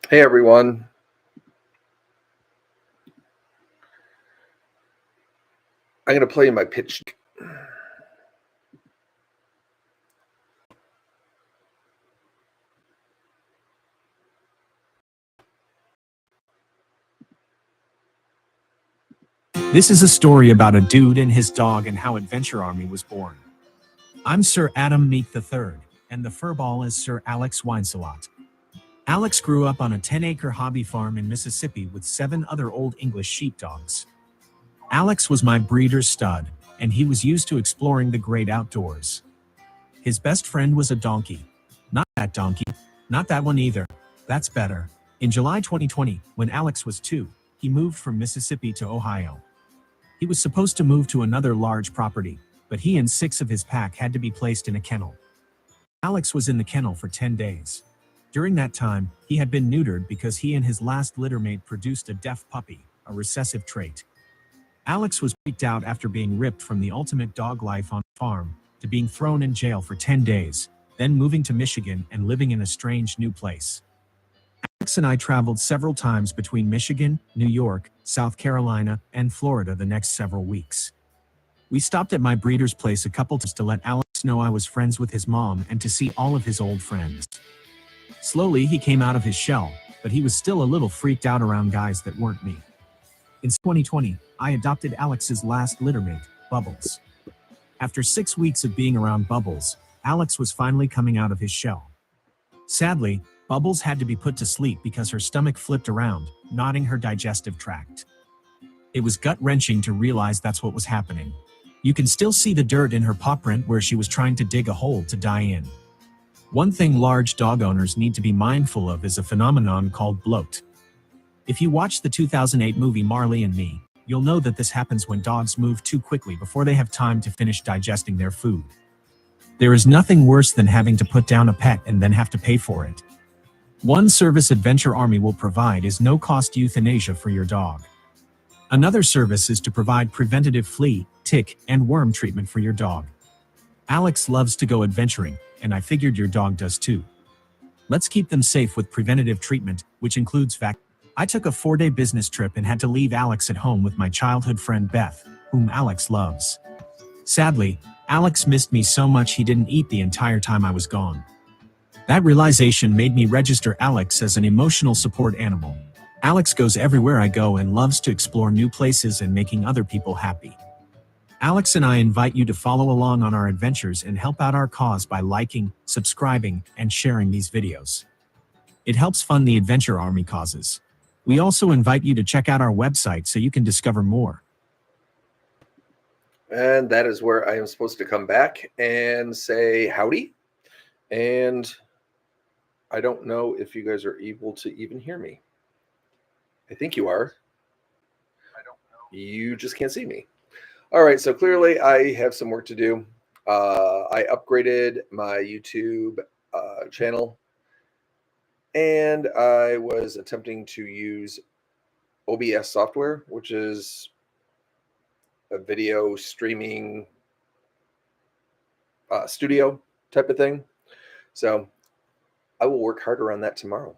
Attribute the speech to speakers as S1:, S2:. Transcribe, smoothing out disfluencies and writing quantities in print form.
S1: Hey everyone. I'm going to play my pitch.
S2: This is a story about a dude and his dog and how Adventure Army was born. I'm Sir Adam Meek III, and the furball is Sir Alex Winesalot. Alex grew up on a 10-acre hobby farm in Mississippi with 7 other Old English sheepdogs. Alex was my breeder's stud, and he was used to exploring the great outdoors. His best friend was a donkey. Not that donkey. Not that one either. That's better. In July 2020, when Alex was 2, he moved from Mississippi to Ohio. He was supposed to move to another large property, but he and 6 of his pack had to be placed in a kennel. Alex was in the kennel for 10 days. During that time, he had been neutered because he and his last littermate produced a deaf puppy, a recessive trait. Alex was freaked out after being ripped from the ultimate dog life on a farm to being thrown in jail for 10 days, then moving to Michigan and living in a strange new place. Alex and I traveled several times between Michigan, New York, South Carolina, and Florida the next several weeks. We stopped at my breeder's place a couple times to let Alex know I was friends with his mom and to see all of his old friends. Slowly he came out of his shell, but he was still a little freaked out around guys that weren't me. In 2020, I adopted Alex's last littermate, Bubbles. After 6 weeks of being around Bubbles, Alex was finally coming out of his shell. Sadly, Bubbles had to be put to sleep because her stomach flipped around, knotting her digestive tract. It was gut-wrenching to realize that's what was happening. You can still see the dirt in her paw print where she was trying to dig a hole to die in. One thing large dog owners need to be mindful of is a phenomenon called bloat. If you watch the 2008 movie Marley and Me, you'll know that this happens when dogs move too quickly before they have time to finish digesting their food. There is nothing worse than having to put down a pet and then have to pay for it. One service Adventure Army will provide is no-cost euthanasia for your dog. Another service is to provide preventative flea, tick, and worm treatment for your dog. Alex loves to go adventuring, and I figured your dog does too. Let's keep them safe with preventative treatment, which includes I took a 4-day business trip and had to leave Alex at home with my childhood friend Beth, whom Alex loves. Sadly, Alex missed me so much he didn't eat the entire time I was gone. That realization made me register Alex as an emotional support animal. Alex goes everywhere I go and loves to explore new places and making other people happy. Alex and I invite you to follow along on our adventures and help out our cause by liking, subscribing, and sharing these videos. It helps fund the Adventure Army causes. We also invite you to check out our website so you can discover more.
S1: And that is where I am supposed to come back and say howdy. And I don't know if you guys are able to even hear me. I think you are. I don't know. You just can't see me. All right, so clearly I have some work to do. I upgraded my YouTube channel, and I was attempting to use OBS software, which is a video streaming studio type of thing. So I will work harder on that tomorrow.